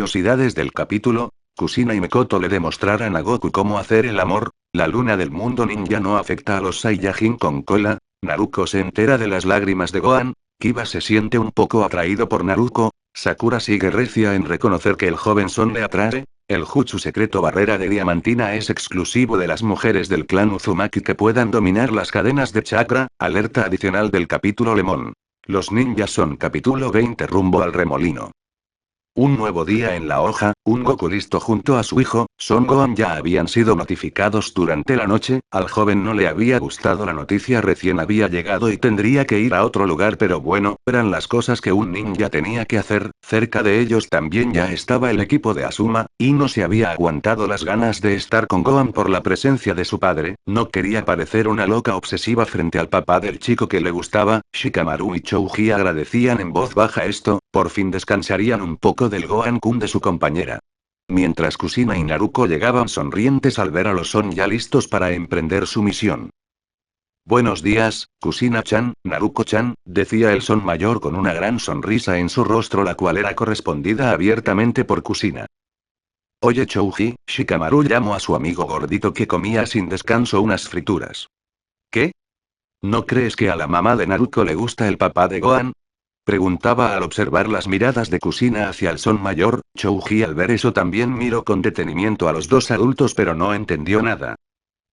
curiosidades del capítulo. Kusina y Mikoto le demostrarán a Goku cómo hacer el amor. La luna del mundo ninja no afecta a los Saiyajin con cola. Naruto se entera de las lágrimas de Gohan. Kiba se siente un poco atraído por Naruto. Sakura sigue recia en reconocer que el joven Son le atrae. El jutsu secreto barrera de diamantina es exclusivo de las mujeres del clan Uzumaki que puedan dominar las cadenas de chakra. Alerta adicional del capítulo Lemon. Los ninjas son capítulo 20 rumbo al remolino. Un nuevo día en la hoja, un Goku listo junto a su hijo, Son Gohan ya habían sido notificados durante la noche. Al joven no le había gustado la noticia, recién había llegado y tendría que ir a otro lugar, pero bueno, eran las cosas que un ninja tenía que hacer. Cerca de ellos también ya estaba el equipo de Asuma, y no se había aguantado las ganas de estar con Gohan por la presencia de su padre, no quería parecer una loca obsesiva frente al papá del chico que le gustaba. Shikamaru y Chouji agradecían en voz baja esto, por fin descansarían un poco del Gohan-kun de su compañera. Mientras Kusina y Naruto llegaban sonrientes al ver a los Son ya listos para emprender su misión. Buenos días, Kusina-chan, Naruto-chan, decía el Son mayor con una gran sonrisa en su rostro, la cual era correspondida abiertamente por Kusina. Oye Chouji, Shikamaru llamó a su amigo gordito que comía sin descanso unas frituras. ¿Qué? ¿No crees que a la mamá de Naruto le gusta el papá de Gohan? Preguntaba al observar las miradas de Kusina hacia el Son mayor. Chouji al ver eso también miró con detenimiento a los dos adultos pero no entendió nada.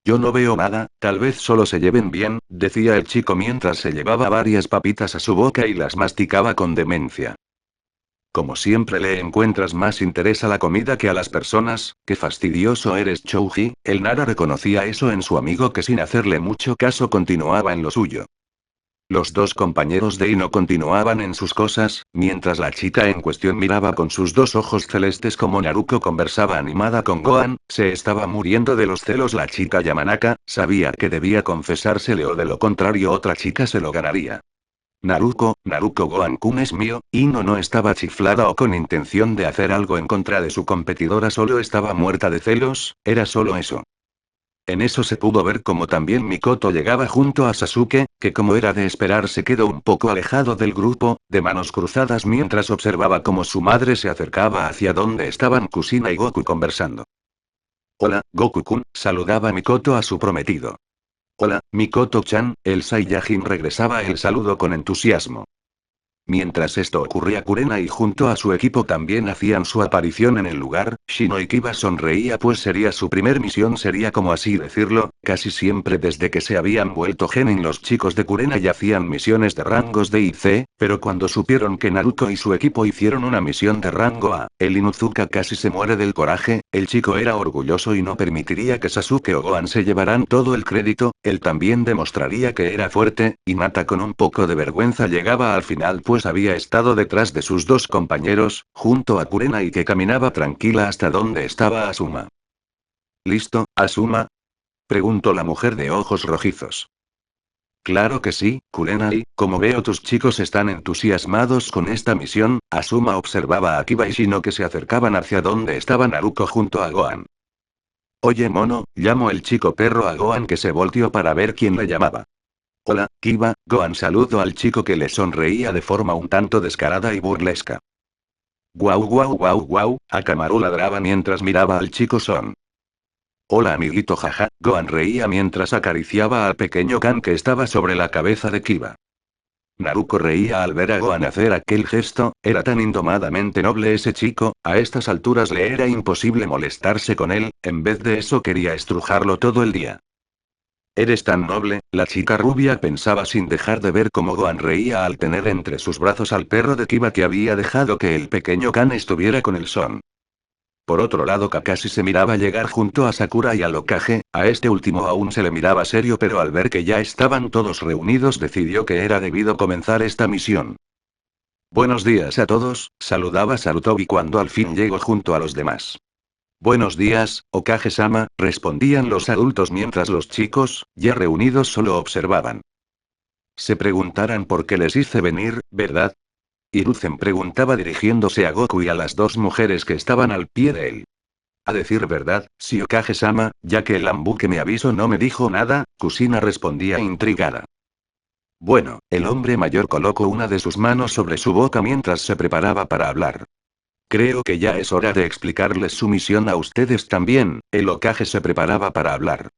Yo no veo nada, tal vez solo se lleven bien, decía el chico mientras se llevaba varias papitas a su boca y las masticaba con demencia. Como siempre le encuentras más interés a la comida que a las personas, qué fastidioso eres Chouji. El Nara reconocía eso en su amigo que sin hacerle mucho caso continuaba en lo suyo. Los dos compañeros de Ino continuaban en sus cosas, mientras la chica en cuestión miraba con sus dos ojos celestes como Naruto conversaba animada con Gohan. Se estaba muriendo de los celos la chica Yamanaka, sabía que debía confesársele o de lo contrario otra chica se lo ganaría. Naruto Gohan-kun es mío. Ino no estaba chiflada o con intención de hacer algo en contra de su competidora, solo estaba muerta de celos, era solo eso. En eso se pudo ver como también Mikoto llegaba junto a Sasuke, que como era de esperar se quedó un poco alejado del grupo, de manos cruzadas mientras observaba cómo su madre se acercaba hacia donde estaban Kusina y Goku conversando. Hola, Goku-kun, saludaba Mikoto a su prometido. Hola, Mikoto-chan, el Saiyajin regresaba el saludo con entusiasmo. Mientras esto ocurría, Kurena y junto a su equipo también hacían su aparición en el lugar. Shino y Kiba sonreía pues sería su primer misión, sería como así decirlo, casi siempre desde que se habían vuelto genin los chicos de Kurena y hacían misiones de rangos D y C, pero cuando supieron que Naruto y su equipo hicieron una misión de rango A, el Inuzuka casi se muere del coraje. El chico era orgulloso y no permitiría que Sasuke o Gohan se llevaran todo el crédito, él también demostraría que era fuerte. Hinata con un poco de vergüenza llegaba al final pues había estado detrás de sus dos compañeros, junto a Kurena y que caminaba tranquila hasta donde estaba Asuma. ¿Listo, Asuma? Preguntó la mujer de ojos rojizos. Claro que sí, Kurena, y, como veo tus chicos están entusiasmados con esta misión. Asuma observaba a Kiba y Shino que se acercaban hacia donde estaba Naruto junto a Gohan. Oye mono, llamó el chico perro a Gohan que se volteó para ver quién le llamaba. Hola, Kiba. Gohan saludó al chico que le sonreía de forma un tanto descarada y burlesca. Guau guau guau guau, Akamaru ladraba mientras miraba al chico Son. Hola amiguito jaja, Gohan reía mientras acariciaba al pequeño Kan que estaba sobre la cabeza de Kiba. Naruto reía al ver a Gohan hacer aquel gesto, era tan indomadamente noble ese chico, a estas alturas le era imposible molestarse con él, en vez de eso quería estrujarlo todo el día. Eres tan noble, la chica rubia pensaba sin dejar de ver cómo Gohan reía al tener entre sus brazos al perro de Kiba que había dejado que el pequeño Kan estuviera con el Son. Por otro lado Kakashi se miraba llegar junto a Sakura y al Hokage, a este último aún se le miraba serio pero al ver que ya estaban todos reunidos decidió que era debido comenzar esta misión. Buenos días a todos, saludaba Sarutobi cuando al fin llegó junto a los demás. Buenos días, Hokage-sama, respondían los adultos mientras los chicos, ya reunidos solo observaban. Se preguntarán por qué les hice venir, ¿verdad? Hiruzen preguntaba dirigiéndose a Goku y a las dos mujeres que estaban al pie de él. A decir verdad, sí Hokage-sama, ya que el Ambu que me avisó no me dijo nada, Kusina respondía intrigada. Bueno, el hombre mayor colocó una de sus manos sobre su boca mientras se preparaba para hablar. Creo que ya es hora de explicarles su misión a ustedes también. El Hokage se preparaba para hablar.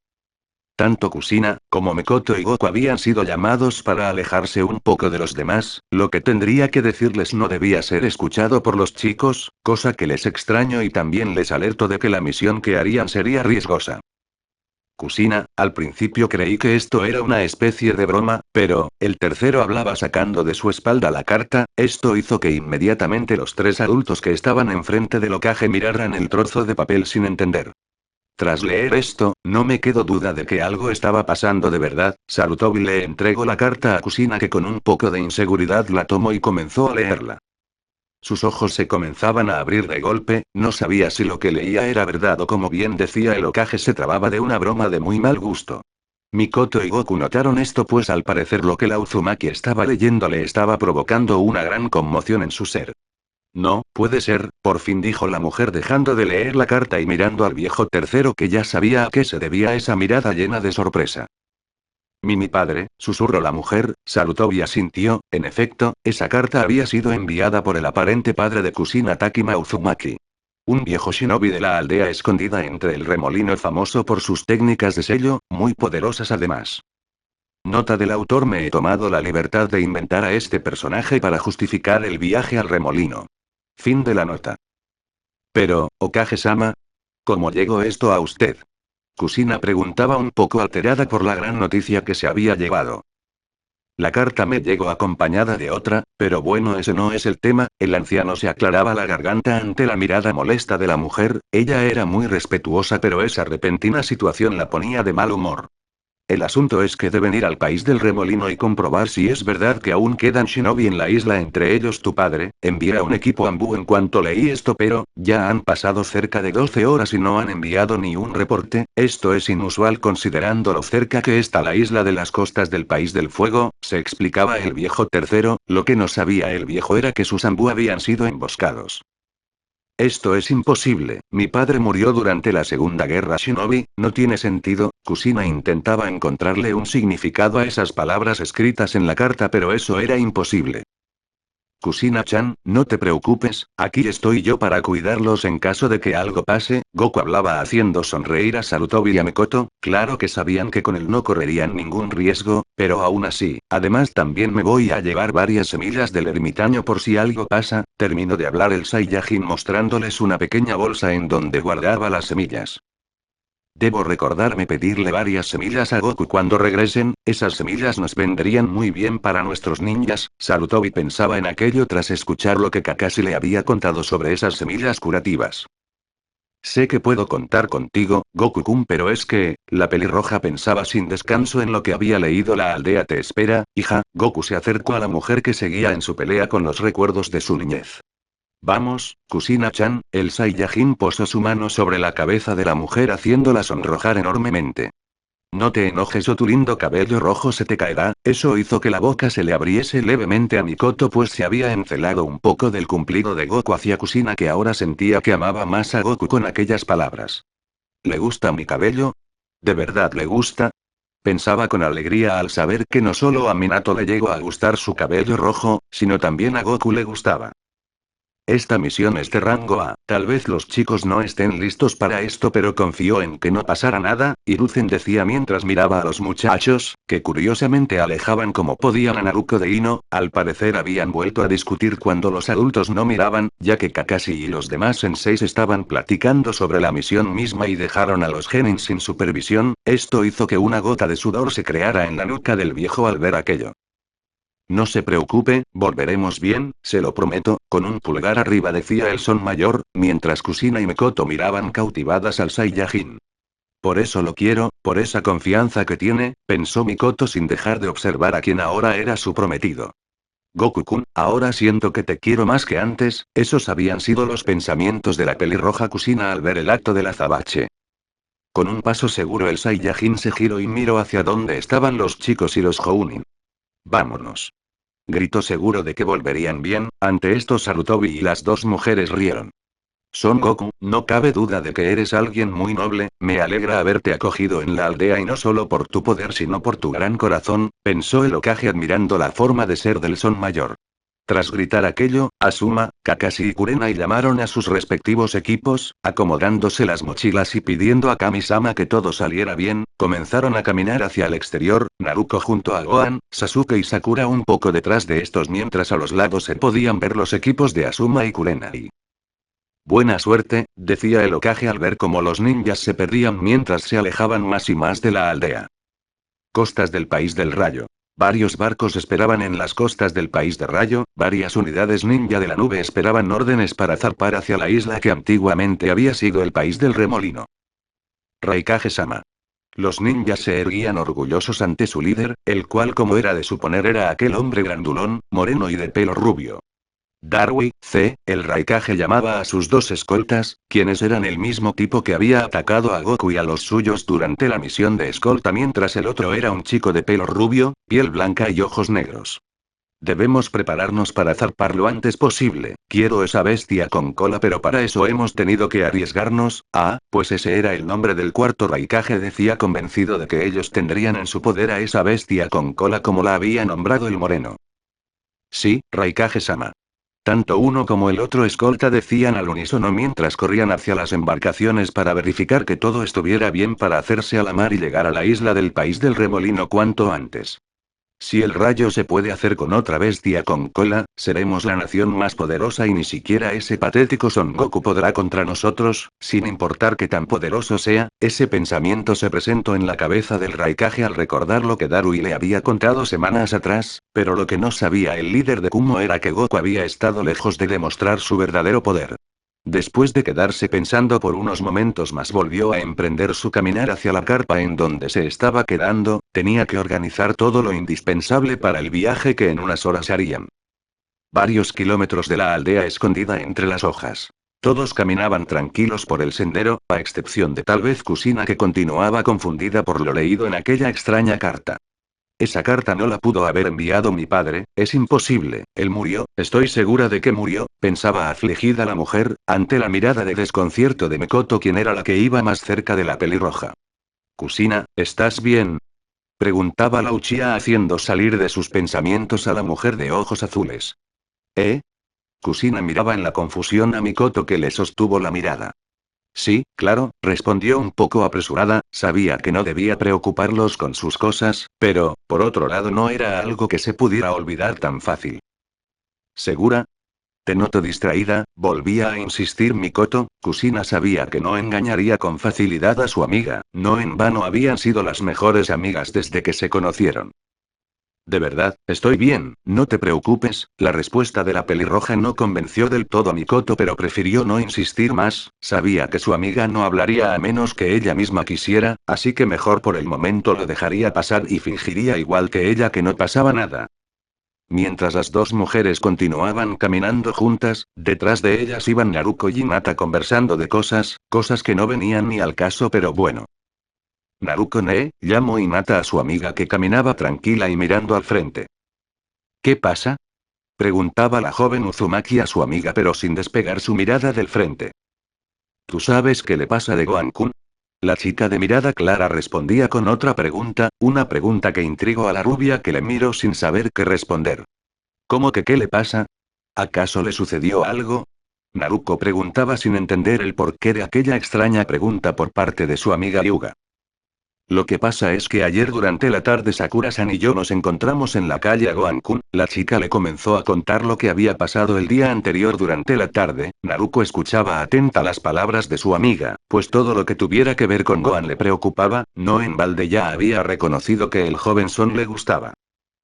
Tanto Kusina, como Mikoto y Goku habían sido llamados para alejarse un poco de los demás, lo que tendría que decirles no debía ser escuchado por los chicos, cosa que les extraño y también les alerto de que la misión que harían sería riesgosa. Kusina, al principio creí que esto era una especie de broma, pero, el tercero hablaba sacando de su espalda la carta, esto hizo que inmediatamente los tres adultos que estaban enfrente del Hokage miraran el trozo de papel sin entender. Tras leer esto, no me quedó duda de que algo estaba pasando de verdad. Sarutobi le entregó la carta a Kusina que con un poco de inseguridad la tomó y comenzó a leerla. Sus ojos se comenzaban a abrir de golpe, no sabía si lo que leía era verdad o como bien decía el Hokage se trababa de una broma de muy mal gusto. Mikoto y Goku notaron esto pues al parecer lo que la Uzumaki estaba leyendo le estaba provocando una gran conmoción en su ser. No, puede ser, por fin dijo la mujer dejando de leer la carta y mirando al viejo tercero que ya sabía a qué se debía esa mirada llena de sorpresa. Mi padre, susurró la mujer, Sarutobi asintió, en efecto, esa carta había sido enviada por el aparente padre de Kusina Takima Uzumaki. Un viejo shinobi de la aldea escondida entre el remolino famoso por sus técnicas de sello, muy poderosas además. Nota del autor me he tomado la libertad de inventar a este personaje para justificar el viaje al remolino. Fin de la nota. Pero, Okage-sama, ¿cómo llegó esto a usted? Kusina preguntaba un poco alterada por la gran noticia que se había llevado. La carta me llegó acompañada de otra, pero bueno, ese no es el tema. El anciano se aclaraba la garganta ante la mirada molesta de la mujer, ella era muy respetuosa pero esa repentina situación la ponía de mal humor. El asunto es que deben ir al país del remolino y comprobar si es verdad que aún quedan shinobi en la isla, entre ellos tu padre. Envié a un equipo Ambu en cuanto leí esto, pero, ya han pasado cerca de 12 horas y no han enviado ni un reporte. Esto es inusual considerando lo cerca que está la isla de las costas del país del fuego, se explicaba el viejo tercero. Lo que no sabía el viejo era que sus Ambu habían sido emboscados. Esto es imposible, mi padre murió durante la Segunda Guerra Shinobi, no tiene sentido. Kusina intentaba encontrarle un significado a esas palabras escritas en la carta pero eso era imposible. Kusina-chan, no te preocupes, aquí estoy yo para cuidarlos en caso de que algo pase. Goku hablaba haciendo sonreír a Sarutobi y a Mikoto, claro que sabían que con él no correrían ningún riesgo, pero aún así, además también me voy a llevar varias semillas del ermitaño por si algo pasa. Terminó de hablar el Saiyajin mostrándoles una pequeña bolsa en donde guardaba las semillas. Debo recordarme pedirle varias semillas a Goku cuando regresen, esas semillas nos vendrían muy bien para nuestros ninjas. Sarutobi pensaba en aquello tras escuchar lo que Kakashi le había contado sobre esas semillas curativas. Sé que puedo contar contigo, Goku-kun, pero es que, la pelirroja pensaba sin descanso en lo que había leído. La aldea te espera, hija. Goku se acercó a la mujer que seguía en su pelea con los recuerdos de su niñez. Vamos, Kusina-chan. El Saiyajin posó su mano sobre la cabeza de la mujer haciéndola sonrojar enormemente. No te enojes o tu lindo cabello rojo se te caerá. Eso hizo que la boca se le abriese levemente a Mikoto pues se había encelado un poco del cumplido de Goku hacia Kusina que ahora sentía que amaba más a Goku con aquellas palabras. ¿Le gusta mi cabello? ¿De verdad le gusta? Pensaba con alegría al saber que no solo a Minato le llegó a gustar su cabello rojo, sino también a Goku le gustaba. Esta misión es de rango A. Tal vez los chicos no estén listos para esto, pero confío en que no pasará nada, Hiruzen decía mientras miraba a los muchachos, que curiosamente alejaban como podían a Naruto de Ino. Al parecer habían vuelto a discutir cuando los adultos no miraban, ya que Kakashi y los demás senseis estaban platicando sobre la misión misma y dejaron a los genin sin supervisión. Esto hizo que una gota de sudor se creara en la nuca del viejo al ver aquello. No se preocupe, volveremos bien, se lo prometo. Con un pulgar arriba decía el son mayor, mientras Kusina y Mikoto miraban cautivadas al Saiyajin. Por eso lo quiero, por esa confianza que tiene, pensó Mikoto sin dejar de observar a quien ahora era su prometido. Goku-kun, ahora siento que te quiero más que antes. Esos habían sido los pensamientos de la pelirroja Kusina al ver el acto del azabache. Con un paso seguro el Saiyajin se giró y miró hacia donde estaban los chicos y los Jounin. Vámonos. Gritó seguro de que volverían bien. Ante esto Sarutobi y las dos mujeres rieron. Son Goku, no cabe duda de que eres alguien muy noble, me alegra haberte acogido en la aldea y no solo por tu poder sino por tu gran corazón, pensó el Hokage admirando la forma de ser del Son Mayor. Tras gritar aquello, Asuma, Kakashi y Kurenai llamaron a sus respectivos equipos, acomodándose las mochilas y pidiendo a Kami-sama que todo saliera bien, comenzaron a caminar hacia el exterior, Naruto junto a Gohan, Sasuke y Sakura un poco detrás de estos mientras a los lados se podían ver los equipos de Asuma y Kurenai. Buena suerte, decía el Hokage al ver cómo los ninjas se perdían mientras se alejaban más y más de la aldea. Costas del País del Rayo. Varios barcos esperaban en las costas del País de Rayo, varias unidades ninja de la nube esperaban órdenes para zarpar hacia la isla que antiguamente había sido el País del Remolino. Raikage-sama. Los ninjas se erguían orgullosos ante su líder, el cual como era de suponer era aquel hombre grandulón, moreno y de pelo rubio. Darui, el Raikage llamaba a sus dos escoltas, quienes eran el mismo tipo que había atacado a Goku y a los suyos durante la misión de escolta mientras el otro era un chico de pelo rubio, piel blanca y ojos negros. Debemos prepararnos para zarpar lo antes posible, quiero esa bestia con cola pero para eso hemos tenido que arriesgarnos, pues ese era el nombre del cuarto Raikage decía convencido de que ellos tendrían en su poder a esa bestia con cola como la había nombrado el moreno. Sí, Raikage-sama. Tanto uno como el otro escolta decían al unísono mientras corrían hacia las embarcaciones para verificar que todo estuviera bien para hacerse a la mar y llegar a la isla del País del Remolino cuanto antes. Si el rayo se puede hacer con otra bestia con cola, seremos la nación más poderosa y ni siquiera ese patético Son Goku podrá contra nosotros, sin importar que tan poderoso sea. Ese pensamiento se presentó en la cabeza del Raikage al recordar lo que Darui le había contado semanas atrás, pero lo que no sabía el líder de Kumo era que Goku había estado lejos de demostrar su verdadero poder. Después de quedarse pensando por unos momentos más volvió a emprender su caminar hacia la carpa en donde se estaba quedando, tenía que organizar todo lo indispensable para el viaje que en unas horas harían. Varios kilómetros de la aldea escondida entre las hojas. Todos caminaban tranquilos por el sendero, a excepción de tal vez Kusina que continuaba confundida por lo leído en aquella extraña carta. Esa carta no la pudo haber enviado mi padre, es imposible, él murió, estoy segura de que murió, pensaba afligida la mujer, ante la mirada de desconcierto de Mikoto quien era la que iba más cerca de la pelirroja. Kusina, ¿estás bien? Preguntaba la Uchiha haciendo salir de sus pensamientos a la mujer de ojos azules. Kusina miraba en la confusión a Mikoto que le sostuvo la mirada. Sí, claro, respondió un poco apresurada, sabía que no debía preocuparlos con sus cosas, pero, por otro lado no era algo que se pudiera olvidar tan fácil. ¿Segura? Te noto distraída, volvía a insistir Mikoto. Kusina sabía que no engañaría con facilidad a su amiga, no en vano habían sido las mejores amigas desde que se conocieron. De verdad, estoy bien, no te preocupes. La respuesta de la pelirroja no convenció del todo a Mikoto pero prefirió no insistir más, sabía que su amiga no hablaría a menos que ella misma quisiera, así que mejor por el momento lo dejaría pasar y fingiría igual que ella que no pasaba nada. Mientras las dos mujeres continuaban caminando juntas, detrás de ellas iban Naruto y Hinata conversando de cosas que no venían ni al caso pero bueno. Naruto llamó Hinata a su amiga que caminaba tranquila y mirando al frente. ¿Qué pasa? Preguntaba la joven Uzumaki a su amiga pero sin despegar su mirada del frente. ¿Tú sabes qué le pasa de Gohan-kun? La chica de mirada clara respondía con otra pregunta, una pregunta que intrigó a la rubia que le miró sin saber qué responder. ¿Cómo que qué le pasa? ¿Acaso le sucedió algo? Naruto preguntaba sin entender el porqué de aquella extraña pregunta por parte de su amiga Hyuga. Lo que pasa es que ayer durante la tarde Sakura-san y yo nos encontramos en la calle a Gohan-kun. La chica le comenzó a contar lo que había pasado el día anterior durante la tarde. Naruto escuchaba atenta las palabras de su amiga, pues todo lo que tuviera que ver con Gohan le preocupaba, no en balde ya había reconocido que el joven Son le gustaba.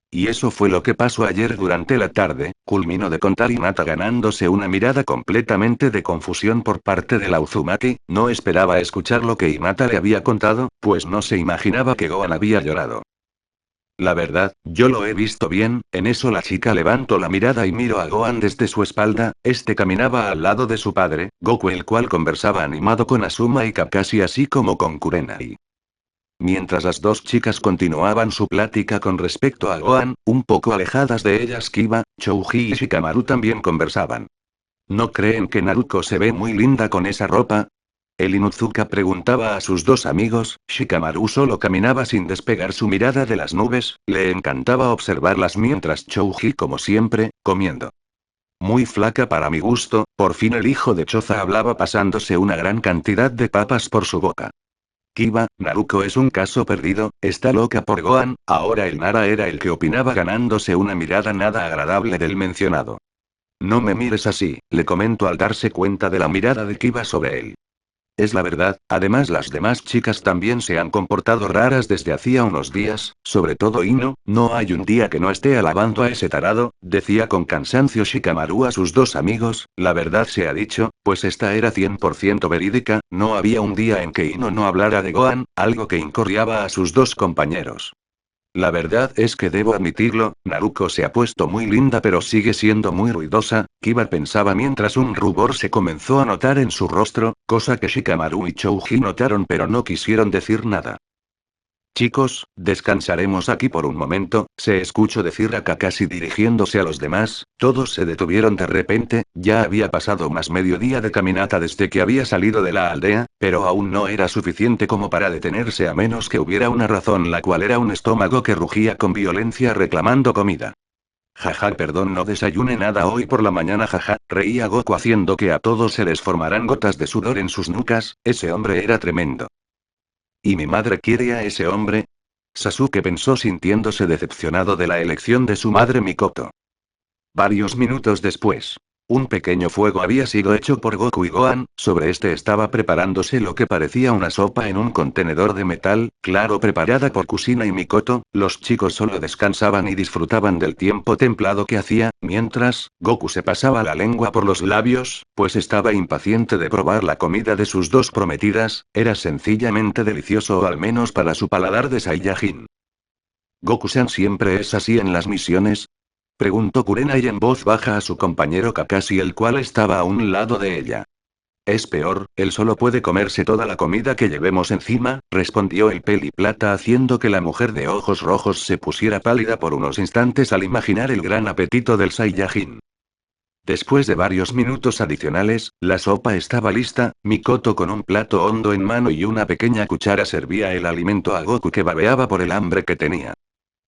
Y eso fue lo que pasó ayer durante la tarde, culminó de contar Hinata ganándose una mirada completamente de confusión por parte de la Uzumaki, no esperaba escuchar lo que Hinata le había contado, pues no se imaginaba que Gohan había llorado. La verdad, yo lo he visto bien. En eso la chica levantó la mirada y miró a Gohan desde su espalda, este caminaba al lado de su padre, Goku el cual conversaba animado con Asuma y Kakashi así como con Kurenai. Mientras las dos chicas continuaban su plática con respecto a Gohan, un poco alejadas de ellas Kiba, Chouji y Shikamaru también conversaban. ¿No creen que Naruto se ve muy linda con esa ropa? El Inuzuka preguntaba a sus dos amigos, Shikamaru solo caminaba sin despegar su mirada de las nubes, le encantaba observarlas mientras Chouji como siempre, comiendo. Muy flaca para mi gusto, por fin el hijo de Choza hablaba pasándose una gran cantidad de papas por su boca. Kiba, Naruko es un caso perdido, está loca por Gohan, ahora el Nara era el que opinaba ganándose una mirada nada agradable del mencionado. No me mires así, le comento al darse cuenta de la mirada de Kiba sobre él. Es la verdad, además las demás chicas también se han comportado raras desde hacía unos días, sobre todo Ino, no hay un día que no esté alabando a ese tarado, decía con cansancio Shikamaru a sus dos amigos, la verdad se ha dicho, pues esta era 100% verídica, no había un día en que Ino no hablara de Gohan, algo que incorriaba a sus dos compañeros. La verdad es que debo admitirlo, Naruko se ha puesto muy linda pero sigue siendo muy ruidosa, Kiba pensaba mientras un rubor se comenzó a notar en su rostro, cosa que Shikamaru y Chouji notaron pero no quisieron decir nada. Chicos, descansaremos aquí por un momento, se escuchó decir a Kakashi dirigiéndose a los demás, todos se detuvieron de repente, ya había pasado más mediodía de caminata desde que había salido de la aldea, pero aún no era suficiente como para detenerse a menos que hubiera una razón la cual era un estómago que rugía con violencia reclamando comida. Jaja, perdón, no desayune nada hoy por la mañana, jaja, reía Goku haciendo que a todos se les formaran gotas de sudor en sus nucas, ese hombre era tremendo. ¿Y mi madre quiere a ese hombre? Sasuke pensó sintiéndose decepcionado de la elección de su madre Mikoto. Varios minutos después. Un pequeño fuego había sido hecho por Goku y Gohan, sobre este estaba preparándose lo que parecía una sopa en un contenedor de metal, claro preparada por Kushina y Mikoto, los chicos solo descansaban y disfrutaban del tiempo templado que hacía, mientras, Goku se pasaba la lengua por los labios, pues estaba impaciente de probar la comida de sus dos prometidas, era sencillamente delicioso o al menos para su paladar de Saiyajin. ¿Goku-san siempre es así en las misiones? Preguntó Kurenai en voz baja a su compañero Kakashi, el cual estaba a un lado de ella. Es peor, él solo puede comerse toda la comida que llevemos encima, respondió el peliplata haciendo que la mujer de ojos rojos se pusiera pálida por unos instantes al imaginar el gran apetito del Saiyajin. Después de varios minutos adicionales, la sopa estaba lista, Mikoto con un plato hondo en mano y una pequeña cuchara servía el alimento a Goku que babeaba por el hambre que tenía.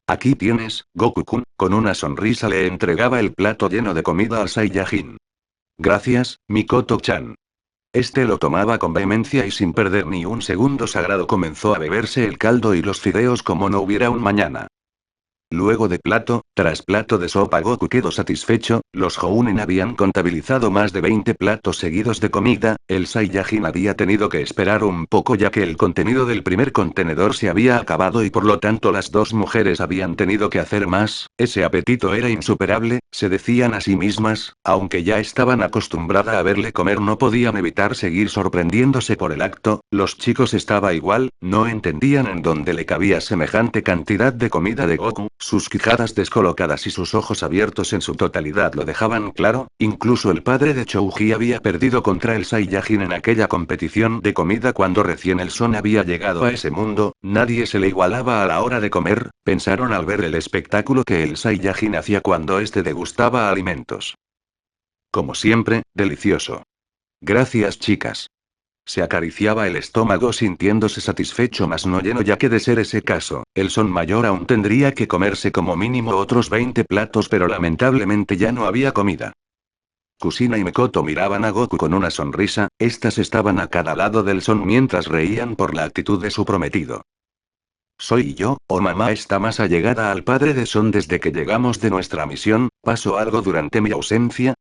Aquí tienes, Goku-kun, con una sonrisa le entregaba el plato lleno de comida al Saiyajin. Gracias, Mikoto-chan. Este lo tomaba con vehemencia y sin perder ni un segundo sagrado comenzó a beberse el caldo y los fideos como no hubiera un mañana. Luego de plato, tras plato de sopa Goku quedó satisfecho, los Jounin habían contabilizado más de 20 platos seguidos de comida, el Saiyajin había tenido que esperar un poco ya que el contenido del primer contenedor se había acabado y por lo tanto las dos mujeres habían tenido que hacer más, ese apetito era insuperable, se decían a sí mismas, aunque ya estaban acostumbrada a verle comer no podían evitar seguir sorprendiéndose por el acto, los chicos estaba igual, no entendían en dónde le cabía semejante cantidad de comida de Goku. Sus quijadas descolocadas y sus ojos abiertos en su totalidad lo dejaban claro, incluso el padre de Chouji había perdido contra el Saiyajin en aquella competición de comida cuando recién el Son había llegado a ese mundo, nadie se le igualaba a la hora de comer, pensaron al ver el espectáculo que el Saiyajin hacía cuando este degustaba alimentos. Como siempre, delicioso. Gracias, chicas. Se acariciaba el estómago sintiéndose satisfecho mas no lleno ya que de ser ese caso, el Son mayor aún tendría que comerse como mínimo otros 20 platos pero lamentablemente ya no había comida. Kushina y Mikoto miraban a Goku con una sonrisa, estas estaban a cada lado del Son mientras reían por la actitud de su prometido. ¿Soy yo, o mamá está más allegada al padre de Son desde que llegamos de nuestra misión? ¿Pasó algo durante mi ausencia?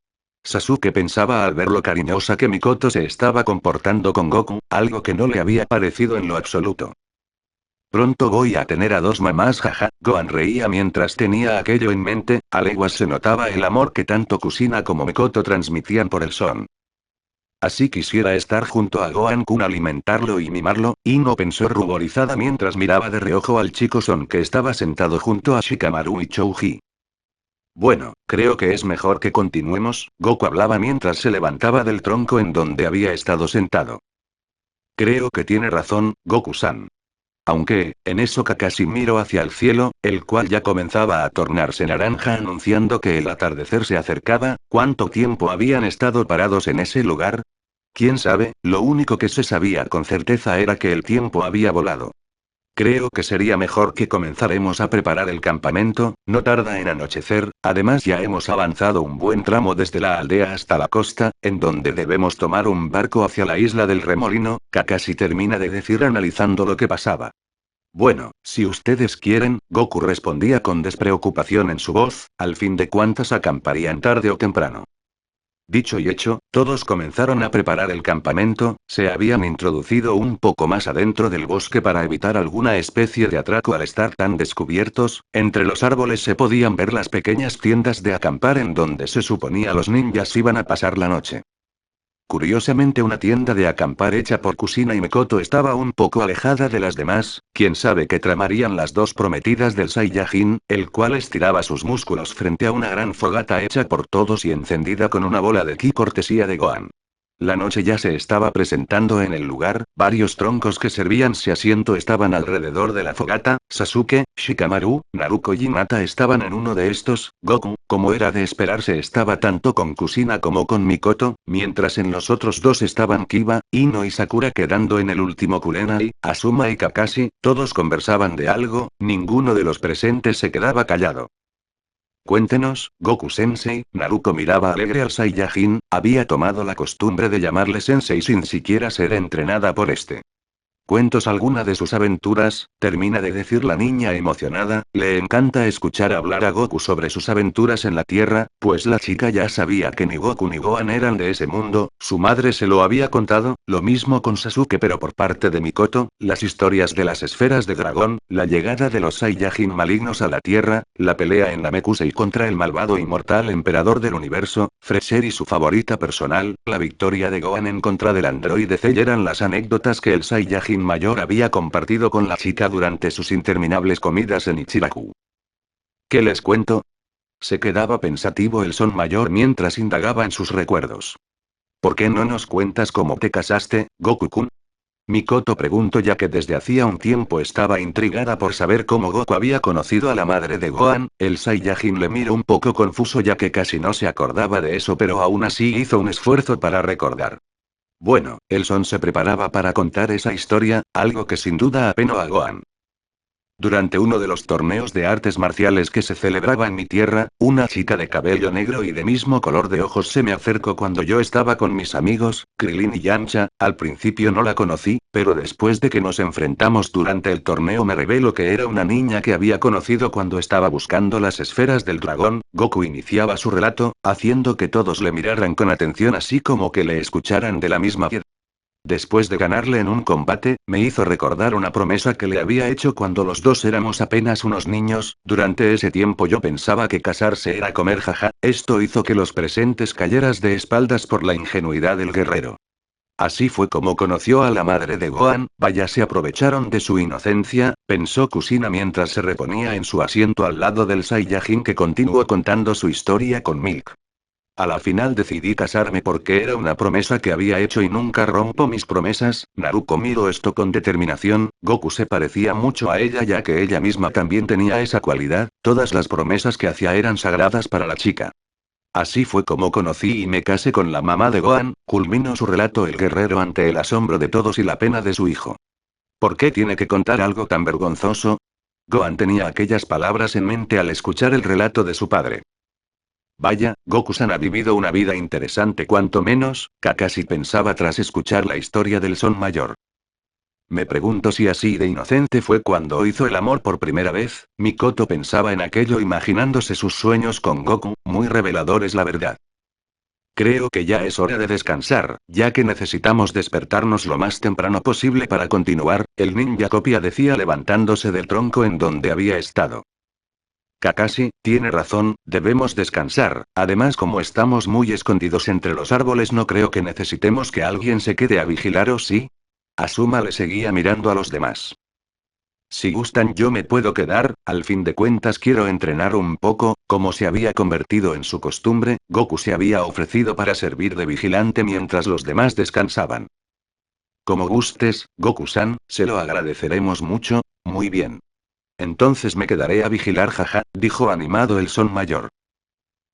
Sasuke pensaba al ver lo cariñosa que Mikoto se estaba comportando con Goku, algo que no le había parecido en lo absoluto. Pronto voy a tener a dos mamás, jaja. Gohan reía mientras tenía aquello en mente, a leguas se notaba el amor que tanto Kushina como Mikoto transmitían por el Son. Así quisiera estar junto a Gohan-kun, alimentarlo y mimarlo, y no pensó ruborizada mientras miraba de reojo al chico Son que estaba sentado junto a Shikamaru y Chouji. Bueno, creo que es mejor que continuemos, Goku hablaba mientras se levantaba del tronco en donde había estado sentado. Creo que tiene razón, Goku-san. Aunque, en eso Kakashi miró hacia el cielo, el cual ya comenzaba a tornarse naranja anunciando que el atardecer se acercaba, ¿cuánto tiempo habían estado parados en ese lugar? Quién sabe, lo único que se sabía con certeza era que el tiempo había volado. Creo que sería mejor que comenzaremos a preparar el campamento, no tarda en anochecer, además ya hemos avanzado un buen tramo desde la aldea hasta la costa, en donde debemos tomar un barco hacia la isla del Remolino, Kakashi termina de decir analizando lo que pasaba. Bueno, si ustedes quieren, Goku respondía con despreocupación en su voz, al fin de cuentas acamparían tarde o temprano. Dicho y hecho, todos comenzaron a preparar el campamento, se habían introducido un poco más adentro del bosque para evitar alguna especie de atraco al estar tan descubiertos, entre los árboles se podían ver las pequeñas tiendas de acampar en donde se suponía los ninjas iban a pasar la noche. Curiosamente una tienda de acampar hecha por Kusina y Mikoto estaba un poco alejada de las demás, quién sabe qué tramarían las dos prometidas del Saiyajin, el cual estiraba sus músculos frente a una gran fogata hecha por todos y encendida con una bola de ki cortesía de Gohan. La noche ya se estaba presentando en el lugar, varios troncos que servían de asiento estaban alrededor de la fogata, Sasuke, Shikamaru, Naruto y Hinata estaban en uno de estos, Goku, como era de esperarse estaba tanto con Kusina como con Mikoto, mientras en los otros dos estaban Kiba, Ino y Sakura quedando en el último Kurenai, Asuma y Kakashi, todos conversaban de algo, ninguno de los presentes se quedaba callado. Cuéntenos, Goku-sensei, Naruto miraba alegre al Saiyajin, había tomado la costumbre de llamarle sensei sin siquiera ser entrenada por este. Cuentos alguna de sus aventuras, termina de decir la niña emocionada, le encanta escuchar hablar a Goku sobre sus aventuras en la Tierra, pues la chica ya sabía que ni Goku ni Gohan eran de ese mundo, su madre se lo había contado, lo mismo con Sasuke pero por parte de Mikoto, las historias de las esferas de dragón, la llegada de los Saiyajin malignos a la Tierra, la pelea en la Mekusei contra el malvado inmortal emperador del universo, Freezer y su favorita personal, la victoria de Gohan en contra del androide Cell eran las anécdotas que el Saiyajin mayor había compartido con la chica durante sus interminables comidas en Ichiraku. ¿Qué les cuento? Se quedaba pensativo el Son mayor mientras indagaba en sus recuerdos. ¿Por qué no nos cuentas cómo te casaste, Goku-kun? Mikoto preguntó ya que desde hacía un tiempo estaba intrigada por saber cómo Goku había conocido a la madre de Gohan, el Saiyajin le miró un poco confuso ya que casi no se acordaba de eso pero aún así hizo un esfuerzo para recordar. Bueno, el Son se preparaba para contar esa historia, algo que sin duda apenó a Gohan. Durante uno de los torneos de artes marciales que se celebraba en mi tierra, una chica de cabello negro y de mismo color de ojos se me acercó cuando yo estaba con mis amigos, Krilin y Yamcha, al principio no la conocí, pero después de que nos enfrentamos durante el torneo me reveló que era una niña que había conocido cuando estaba buscando las esferas del dragón, Goku iniciaba su relato, haciendo que todos le miraran con atención así como que le escucharan de la misma piedra. Después de ganarle en un combate, me hizo recordar una promesa que le había hecho cuando los dos éramos apenas unos niños, durante ese tiempo yo pensaba que casarse era comer jaja, esto hizo que los presentes cayeras de espaldas por la ingenuidad del guerrero. Así fue como conoció a la madre de Gohan, vaya se aprovecharon de su inocencia, pensó Kusina mientras se reponía en su asiento al lado del Saiyajin que continuó contando su historia con Milk. A la final decidí casarme porque era una promesa que había hecho y nunca rompo mis promesas, Naruto miró esto con determinación, Goku se parecía mucho a ella ya que ella misma también tenía esa cualidad, todas las promesas que hacía eran sagradas para la chica. Así fue como conocí y me casé con la mamá de Gohan, culminó su relato el guerrero ante el asombro de todos y la pena de su hijo. ¿Por qué tiene que contar algo tan vergonzoso? Gohan tenía aquellas palabras en mente al escuchar el relato de su padre. Vaya, Goku-san ha vivido una vida interesante cuanto menos, Kakashi pensaba tras escuchar la historia del Son mayor. Me pregunto si así de inocente fue cuando hizo el amor por primera vez, Mikoto pensaba en aquello imaginándose sus sueños con Goku, muy reveladores la verdad. Creo que ya es hora de descansar, ya que necesitamos despertarnos lo más temprano posible para continuar, el ninja copia decía levantándose del tronco en donde había estado. Kakashi, tiene razón, debemos descansar, además como estamos muy escondidos entre los árboles no creo que necesitemos que alguien se quede a vigilaros, ¿sí? Asuma le seguía mirando a los demás. Si gustan yo me puedo quedar, al fin de cuentas quiero entrenar un poco, como se había convertido en su costumbre, Goku se había ofrecido para servir de vigilante mientras los demás descansaban. Como gustes, Goku-san, se lo agradeceremos mucho, muy bien. Entonces me quedaré a vigilar jaja, dijo animado el Son mayor.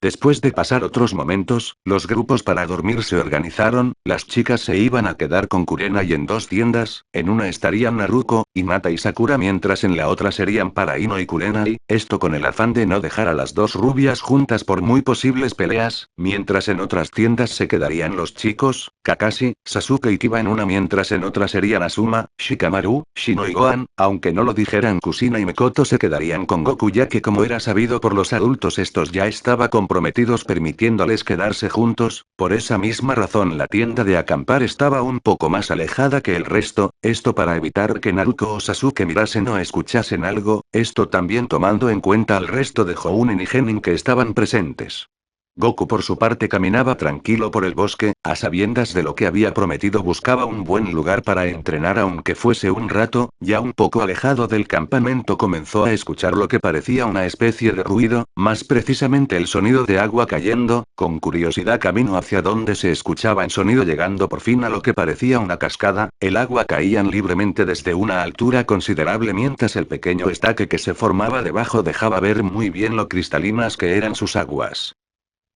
Después de pasar otros momentos, los grupos para dormir se organizaron, las chicas se iban a quedar con Kurenai en dos tiendas, en una estarían Naruko, Hinata y Sakura mientras en la otra serían para Ino y Kurenai, esto con el afán de no dejar a las dos rubias juntas por muy posibles peleas, mientras en otras tiendas se quedarían los chicos, Kakashi, Sasuke y Kiba en una mientras en otra serían Asuma, Shikamaru, Shino y Gohan, aunque no lo dijeran Kusina y Mikoto se quedarían con Goku ya que como era sabido por los adultos estos ya estaba comprometidos permitiéndoles quedarse juntos, por esa misma razón la tienda de acampar estaba un poco más alejada que el resto, esto para evitar que Naruto o Sasuke mirasen o escuchasen algo, esto también tomando en cuenta al resto de Jounin y Genin que estaban presentes. Goku por su parte caminaba tranquilo por el bosque, a sabiendas de lo que había prometido buscaba un buen lugar para entrenar aunque fuese un rato, ya un poco alejado del campamento comenzó a escuchar lo que parecía una especie de ruido, más precisamente el sonido de agua cayendo, con curiosidad camino hacia donde se escuchaba el sonido llegando por fin a lo que parecía una cascada, el agua caían libremente desde una altura considerable mientras el pequeño estaque que se formaba debajo dejaba ver muy bien lo cristalinas que eran sus aguas.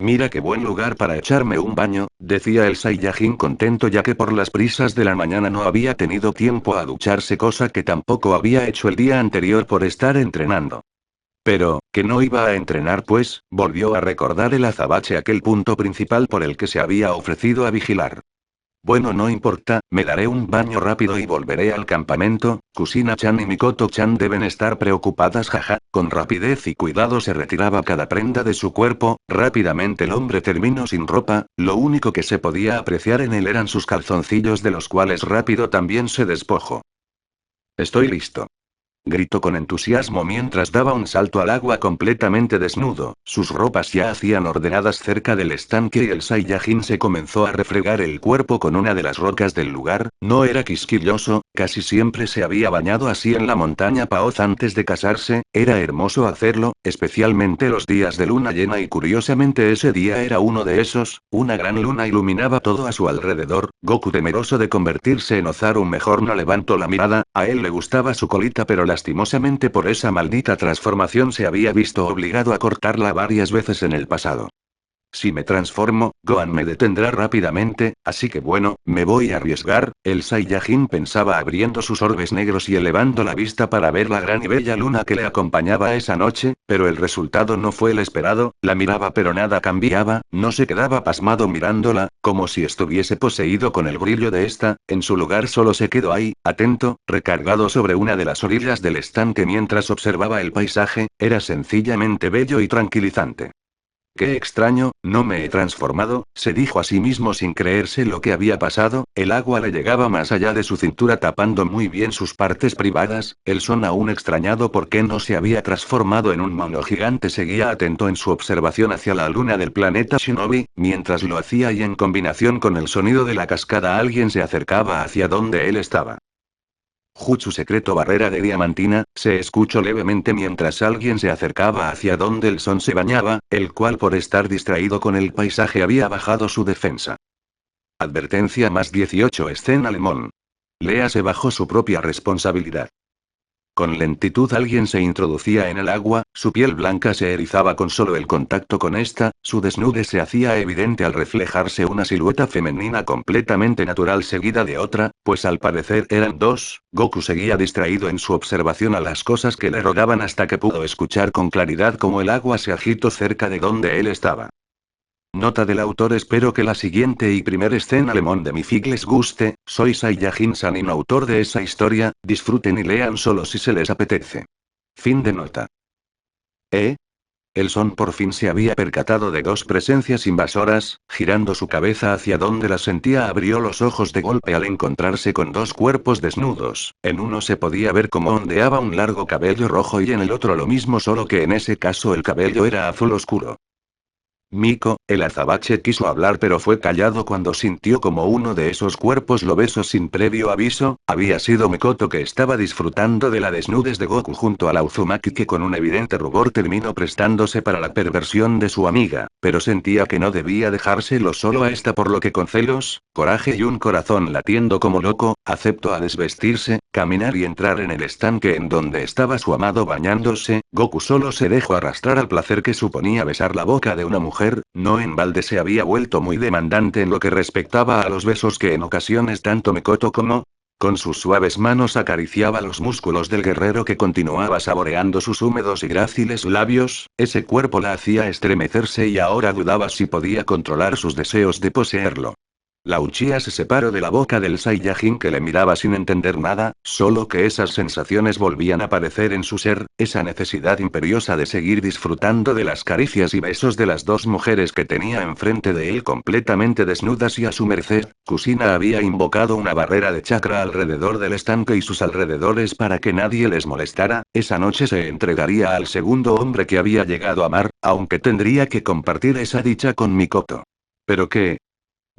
Mira qué buen lugar para echarme un baño, decía el Saiyajin contento ya que por las prisas de la mañana no había tenido tiempo a ducharse cosa que tampoco había hecho el día anterior por estar entrenando. Pero, que no iba a entrenar pues, volvió a recordar el azabache aquel punto principal por el que se había ofrecido a vigilar. Bueno, no importa, me daré un baño rápido y volveré al campamento. Kusina-chan y Mikoto-chan deben estar preocupadas, jaja. Con rapidez y cuidado se retiraba cada prenda de su cuerpo, rápidamente el hombre terminó sin ropa, lo único que se podía apreciar en él eran sus calzoncillos de los cuales rápido también se despojó. Estoy listo. Gritó con entusiasmo mientras daba un salto al agua completamente desnudo, sus ropas ya hacían ordenadas cerca del estanque y el Saiyajin se comenzó a refregar el cuerpo con una de las rocas del lugar, no era quisquilloso, casi siempre se había bañado así en la montaña Paoz antes de casarse, era hermoso hacerlo, especialmente los días de luna llena y curiosamente ese día era uno de esos, una gran luna iluminaba todo a su alrededor, Goku temeroso de convertirse en Ozaru mejor no levantó la mirada, a él le gustaba su colita pero lastimosamente por esa maldita transformación se había visto obligado a cortarla varias veces en el pasado. Si me transformo, Gohan me detendrá rápidamente, así que bueno, me voy a arriesgar, el Saiyajin pensaba abriendo sus orbes negros y elevando la vista para ver la gran y bella luna que le acompañaba esa noche, pero el resultado no fue el esperado, la miraba pero nada cambiaba, no se quedaba pasmado mirándola, como si estuviese poseído con el brillo de esta, en su lugar solo se quedó ahí, atento, recargado sobre una de las orillas del estanque mientras observaba el paisaje, era sencillamente bello y tranquilizante. Qué extraño, no me he transformado, se dijo a sí mismo sin creerse lo que había pasado, el agua le llegaba más allá de su cintura tapando muy bien sus partes privadas, el son aún extrañado por qué no se había transformado en un mono gigante seguía atento en su observación hacia la luna del planeta Shinobi, mientras lo hacía y en combinación con el sonido de la cascada alguien se acercaba hacia donde él estaba. Jutsu secreto barrera de diamantina, se escuchó levemente mientras alguien se acercaba hacia donde el son se bañaba, el cual por estar distraído con el paisaje había bajado su defensa. Advertencia más 18 escena Lemon. Léase bajo su propia responsabilidad. Con lentitud alguien se introducía en el agua, su piel blanca se erizaba con solo el contacto con esta, su desnudez se hacía evidente al reflejarse una silueta femenina completamente natural seguida de otra, pues al parecer eran dos, Goku seguía distraído en su observación a las cosas que le rodeaban hasta que pudo escuchar con claridad cómo el agua se agitó cerca de donde él estaba. Nota del autor. Espero que la siguiente y primer escena Lemon de mi fic les guste, soy Saiyajin Sanin autor de esa historia, disfruten y lean solo si se les apetece. Fin de nota. El son por fin se había percatado de dos presencias invasoras, girando su cabeza hacia donde la sentía abrió los ojos de golpe al encontrarse con dos cuerpos desnudos, en uno se podía ver cómo ondeaba un largo cabello rojo y en el otro lo mismo solo que en ese caso el cabello era azul oscuro. Miko, el azabache quiso hablar pero fue callado cuando sintió como uno de esos cuerpos lo besó sin previo aviso, había sido Mikoto que estaba disfrutando de la desnudez de Goku junto a la Uzumaki que con un evidente rubor terminó prestándose para la perversión de su amiga, pero sentía que no debía dejárselo solo a esta por lo que con celos, coraje y un corazón latiendo como loco, aceptó a desvestirse, caminar y entrar en el estanque en donde estaba su amado bañándose, Goku solo se dejó arrastrar al placer que suponía besar la boca de una mujer mujer, no en balde se había vuelto muy demandante en lo que respectaba a los besos que en ocasiones tanto Mikoto como, con sus suaves manos acariciaba los músculos del guerrero que continuaba saboreando sus húmedos y gráciles labios, ese cuerpo la hacía estremecerse y ahora dudaba si podía controlar sus deseos de poseerlo. La Uchiha se separó de la boca del Saiyajin que le miraba sin entender nada, solo que esas sensaciones volvían a aparecer en su ser, esa necesidad imperiosa de seguir disfrutando de las caricias y besos de las dos mujeres que tenía enfrente de él completamente desnudas y a su merced. Kusina había invocado una barrera de chakra alrededor del estanque y sus alrededores para que nadie les molestara. Esa noche se entregaría al segundo hombre que había llegado a amar, aunque tendría que compartir esa dicha con Mikoto. ¿Pero qué?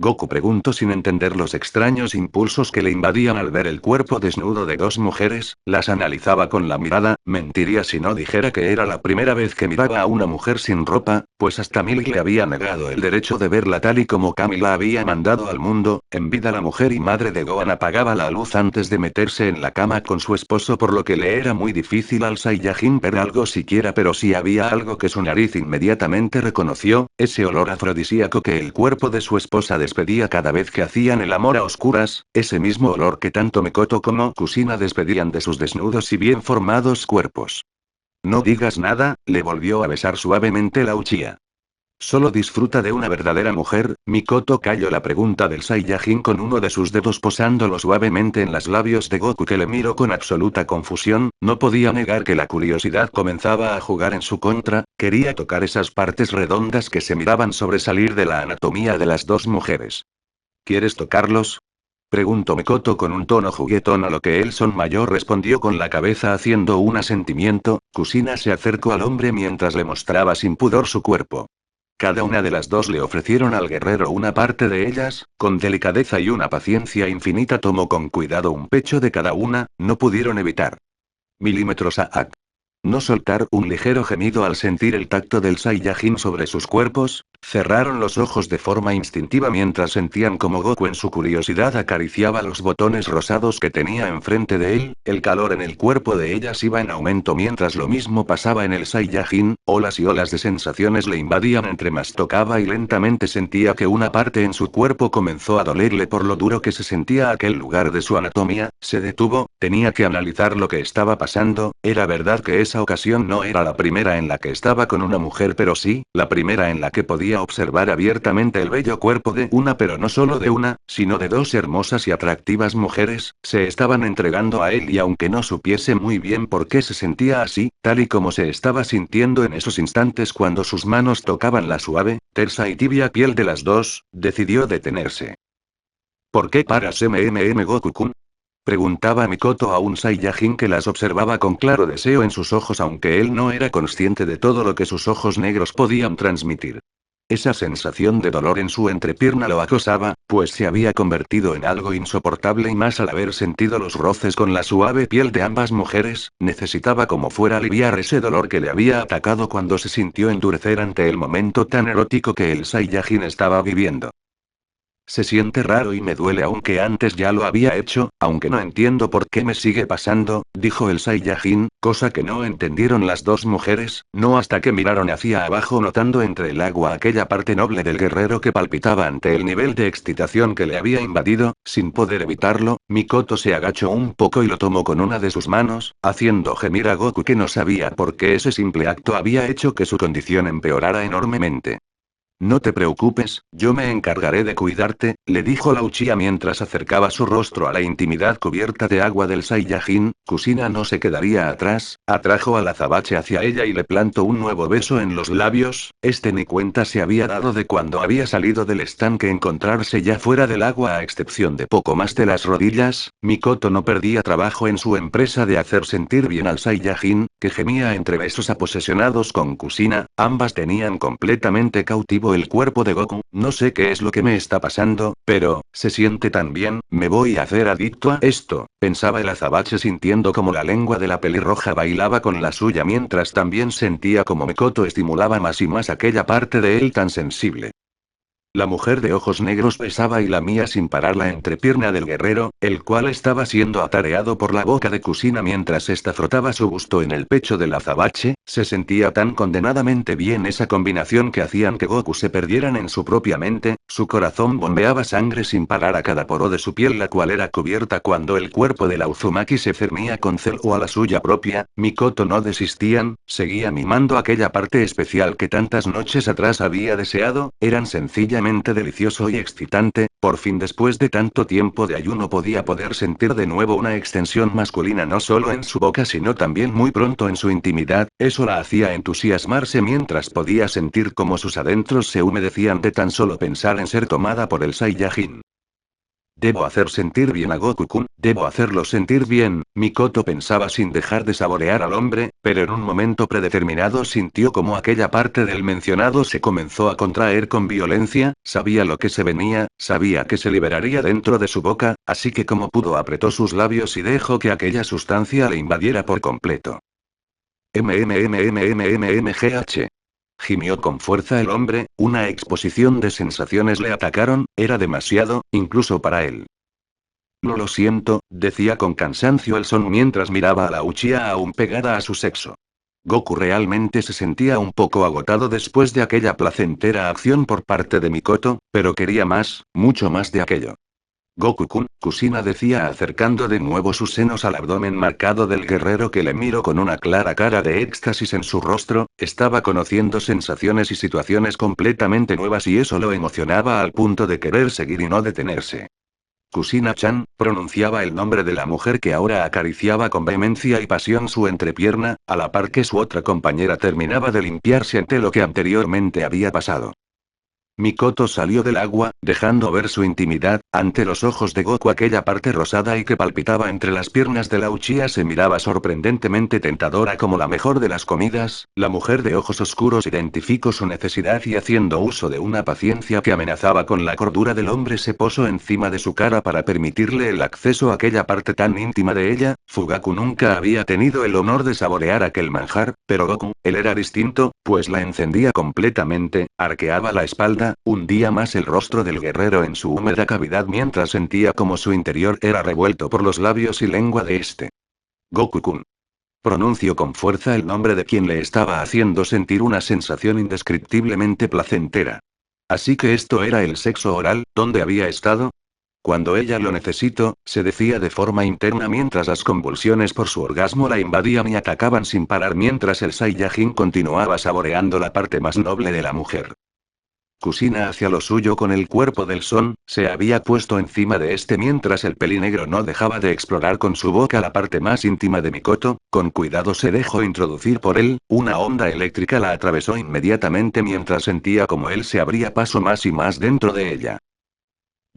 Goku preguntó sin entender los extraños impulsos que le invadían al ver el cuerpo desnudo de dos mujeres, las analizaba con la mirada. Mentiría si no dijera que era la primera vez que miraba a una mujer sin ropa, pues hasta Milk le había negado el derecho de verla tal y como Kami la había mandado al mundo. En vida la mujer y madre de Gohan apagaba la luz antes de meterse en la cama con su esposo, por lo que le era muy difícil al Saiyajin ver algo siquiera, pero sí había algo que su nariz inmediatamente reconoció, ese olor afrodisíaco que el cuerpo de su esposa despedía cada vez que hacían el amor a oscuras, ese mismo olor que tanto Mikoto como Kusina despedían de sus desnudos y bien formados cuerpos. No digas nada, le volvió a besar suavemente la Uchiha. Solo disfruta de una verdadera mujer. Mikoto cayó la pregunta del Saiyajin con uno de sus dedos posándolo suavemente en los labios de Goku, que le miró con absoluta confusión. No podía negar que la curiosidad comenzaba a jugar en su contra, quería tocar esas partes redondas que se miraban sobresalir de la anatomía de las dos mujeres. ¿Quieres tocarlos? Preguntó Mikoto con un tono juguetón, a lo que el Son Mayor respondió con la cabeza haciendo un asentimiento. Kusina se acercó al hombre mientras le mostraba sin pudor su cuerpo. Cada una de las dos le ofrecieron al guerrero una parte de ellas, con delicadeza y una paciencia infinita tomó con cuidado un pecho de cada una, no pudieron evitar. Milímetros a no soltar un ligero gemido al sentir el tacto del Saiyajin sobre sus cuerpos, cerraron los ojos de forma instintiva mientras sentían como Goku en su curiosidad acariciaba los botones rosados que tenía enfrente de él. El calor en el cuerpo de ellas iba en aumento mientras lo mismo pasaba en el Saiyajin, olas y olas de sensaciones le invadían entre más tocaba y lentamente sentía que una parte en su cuerpo comenzó a dolerle por lo duro que se sentía aquel lugar de su anatomía. Se detuvo, tenía que analizar lo que estaba pasando. Era verdad que esa ocasión no era la primera en la que estaba con una mujer, pero sí, la primera en la que podía observar abiertamente el bello cuerpo de una, pero no solo de una, sino de dos hermosas y atractivas mujeres. Se estaban entregando a él y aunque no supiese muy bien por qué se sentía así, tal y como se estaba sintiendo en esos instantes cuando sus manos tocaban la suave, tersa y tibia piel de las dos, decidió detenerse. ¿Por qué paras, Goku-kun? Preguntaba Mikoto a un Saiyajin que las observaba con claro deseo en sus ojos, aunque él no era consciente de todo lo que sus ojos negros podían transmitir. Esa sensación de dolor en su entrepierna lo acosaba, pues se había convertido en algo insoportable y más al haber sentido los roces con la suave piel de ambas mujeres, necesitaba como fuera aliviar ese dolor que le había atacado cuando se sintió endurecer ante el momento tan erótico que el Saiyajin estaba viviendo. Se siente raro y me duele, aunque antes ya lo había hecho, aunque no entiendo por qué me sigue pasando, dijo el Saiyajin, cosa que no entendieron las dos mujeres, no hasta que miraron hacia abajo notando entre el agua aquella parte noble del guerrero que palpitaba ante el nivel de excitación que le había invadido. Sin poder evitarlo, Mikoto se agachó un poco y lo tomó con una de sus manos, haciendo gemir a Goku, que no sabía por qué ese simple acto había hecho que su condición empeorara enormemente. No te preocupes, yo me encargaré de cuidarte, le dijo la Uchiha mientras acercaba su rostro a la intimidad cubierta de agua del Saiyajin. Kusina no se quedaría atrás, atrajo al azabache hacia ella y le plantó un nuevo beso en los labios. Este ni cuenta se había dado de cuando había salido del estanque encontrarse ya fuera del agua, a excepción de poco más de las rodillas. Mikoto no perdía trabajo en su empresa de hacer sentir bien al Saiyajin, que gemía entre besos aposesionados con Kusina. Ambas tenían completamente cautivo el cuerpo de Goku. No sé qué es lo que me está pasando, pero, se siente tan bien, me voy a hacer adicto a esto, pensaba el azabache sintiendo como la lengua de la pelirroja bailaba con la suya mientras también sentía como Mikoto estimulaba más y más aquella parte de él tan sensible. La mujer de ojos negros besaba y lamía sin parar la entrepierna del guerrero, el cual estaba siendo atareado por la boca de Kusina mientras ésta frotaba su busto en el pecho del azabache. Se sentía tan condenadamente bien esa combinación que hacían que Goku se perdieran en su propia mente, su corazón bombeaba sangre sin parar a cada poro de su piel, la cual era cubierta cuando el cuerpo de la Uzumaki se cernía con celo a la suya propia. Mikoto no desistían, seguía mimando aquella parte especial que tantas noches atrás había deseado, eran sencillas delicioso y excitante, por fin después de tanto tiempo de ayuno podía poder sentir de nuevo una extensión masculina no solo en su boca sino también muy pronto en su intimidad, eso la hacía entusiasmarse mientras podía sentir como sus adentros se humedecían de tan solo pensar en ser tomada por el Saiyajin. Debo hacer sentir bien a Goku-kun, debo hacerlo sentir bien, Mikoto pensaba sin dejar de saborear al hombre, pero en un momento predeterminado sintió como aquella parte del mencionado se comenzó a contraer con violencia, sabía lo que se venía, sabía que se liberaría dentro de su boca, así que como pudo apretó sus labios y dejó que aquella sustancia le invadiera por completo. MMMMMMMGH. Gimió con fuerza el hombre, una exposición de sensaciones le atacaron, era demasiado, incluso para él. Lo siento, decía con cansancio el Son mientras miraba a la Uchiha aún pegada a su sexo. Goku realmente se sentía un poco agotado después de aquella placentera acción por parte de Mikoto, pero quería más, mucho más de aquello. Goku-kun, Kusina decía acercando de nuevo sus senos al abdomen marcado del guerrero que le miró con una clara cara de éxtasis en su rostro, estaba conociendo sensaciones y situaciones completamente nuevas y eso lo emocionaba al punto de querer seguir y no detenerse. Kusina-chan, pronunciaba el nombre de la mujer que ahora acariciaba con vehemencia y pasión su entrepierna, a la par que su otra compañera terminaba de limpiarse ante lo que anteriormente había pasado. Mikoto salió del agua, dejando ver su intimidad, ante los ojos de Goku aquella parte rosada y que palpitaba entre las piernas de la Uchiha se miraba sorprendentemente tentadora como la mejor de las comidas, la mujer de ojos oscuros identificó su necesidad y haciendo uso de una paciencia que amenazaba con la cordura del hombre se posó encima de su cara para permitirle el acceso a aquella parte tan íntima de ella. Fugaku nunca había tenido el honor de saborear aquel manjar, pero Goku, él era distinto, pues la encendía completamente, arqueaba la espalda, hundía más el rostro del guerrero en su húmeda cavidad mientras sentía como su interior era revuelto por los labios y lengua de este. Goku-kun. Pronunció con fuerza el nombre de quien le estaba haciendo sentir una sensación indescriptiblemente placentera. Así que esto era el sexo oral, ¿dónde había estado? Cuando ella lo necesito, se decía de forma interna mientras las convulsiones por su orgasmo la invadían y atacaban sin parar mientras el Saiyajin continuaba saboreando la parte más noble de la mujer. Kusina hacia lo suyo con el cuerpo del Son, se había puesto encima de este mientras el pelinegro no dejaba de explorar con su boca la parte más íntima de Mikoto, con cuidado se dejó introducir por él, una onda eléctrica la atravesó inmediatamente mientras sentía como él se abría paso más y más dentro de ella.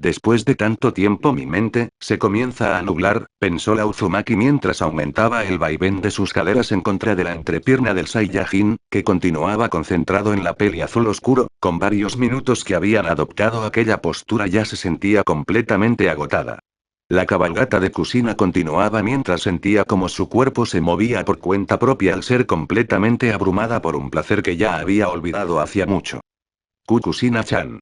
Después de tanto tiempo mi mente, se comienza a nublar, pensó la Uzumaki mientras aumentaba el vaivén de sus caderas en contra de la entrepierna del Saiyajin, que continuaba concentrado en la peli azul oscuro, con varios minutos que habían adoptado aquella postura ya se sentía completamente agotada. La cabalgata de Kusina continuaba mientras sentía como su cuerpo se movía por cuenta propia al ser completamente abrumada por un placer que ya había olvidado hacía mucho. Kusina-chan.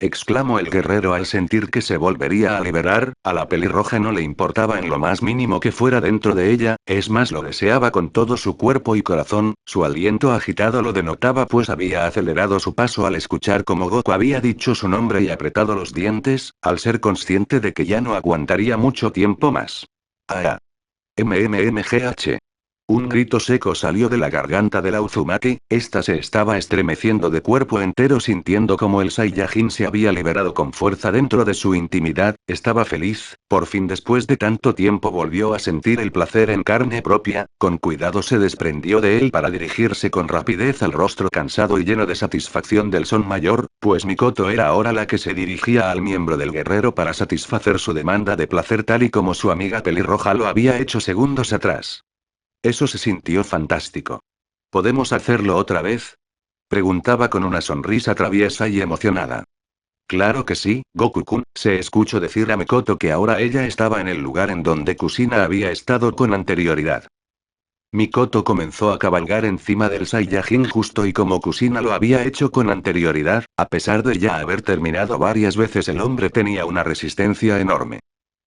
Exclamó el guerrero al sentir que se volvería a liberar, a la pelirroja no le importaba en lo más mínimo que fuera dentro de ella, es más lo deseaba con todo su cuerpo y corazón, su aliento agitado lo denotaba pues había acelerado su paso al escuchar como Goku había dicho su nombre y apretado los dientes, al ser consciente de que ya no aguantaría mucho tiempo más. ¡Ah! MMMGH. Un grito seco salió de la garganta de la Uzumaki, esta se estaba estremeciendo de cuerpo entero sintiendo como el Saiyajin se había liberado con fuerza dentro de su intimidad, estaba feliz, por fin después de tanto tiempo volvió a sentir el placer en carne propia, con cuidado se desprendió de él para dirigirse con rapidez al rostro cansado y lleno de satisfacción del Son mayor, pues Mikoto era ahora la que se dirigía al miembro del guerrero para satisfacer su demanda de placer tal y como su amiga pelirroja lo había hecho segundos atrás. Eso se sintió fantástico. ¿Podemos hacerlo otra vez? Preguntaba con una sonrisa traviesa y emocionada. Claro que sí, Goku-kun, se escuchó decir a Mikoto que ahora ella estaba en el lugar en donde Kusina había estado con anterioridad. Mikoto comenzó a cabalgar encima del Saiyajin justo y como Kusina lo había hecho con anterioridad, a pesar de ya haber terminado varias veces el hombre tenía una resistencia enorme.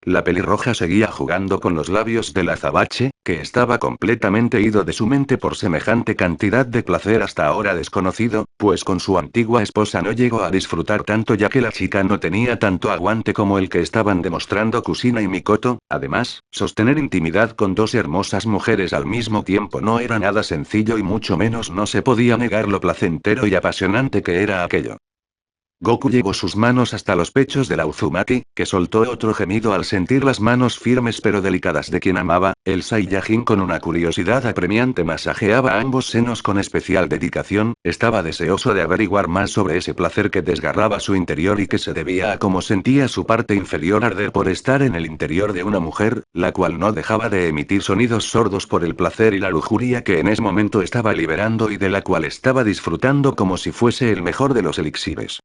La pelirroja seguía jugando con los labios del azabache, que estaba completamente ido de su mente por semejante cantidad de placer hasta ahora desconocido, pues con su antigua esposa no llegó a disfrutar tanto ya que la chica no tenía tanto aguante como el que estaban demostrando Kusina y Mikoto. Además, sostener intimidad con dos hermosas mujeres al mismo tiempo no era nada sencillo y mucho menos no se podía negar lo placentero y apasionante que era aquello. Goku llevó sus manos hasta los pechos de la Uzumaki, que soltó otro gemido al sentir las manos firmes pero delicadas de quien amaba. El Saiyajin con una curiosidad apremiante masajeaba ambos senos con especial dedicación, estaba deseoso de averiguar más sobre ese placer que desgarraba su interior y que se debía a cómo sentía su parte inferior arder por estar en el interior de una mujer, la cual no dejaba de emitir sonidos sordos por el placer y la lujuria que en ese momento estaba liberando y de la cual estaba disfrutando como si fuese el mejor de los elixires.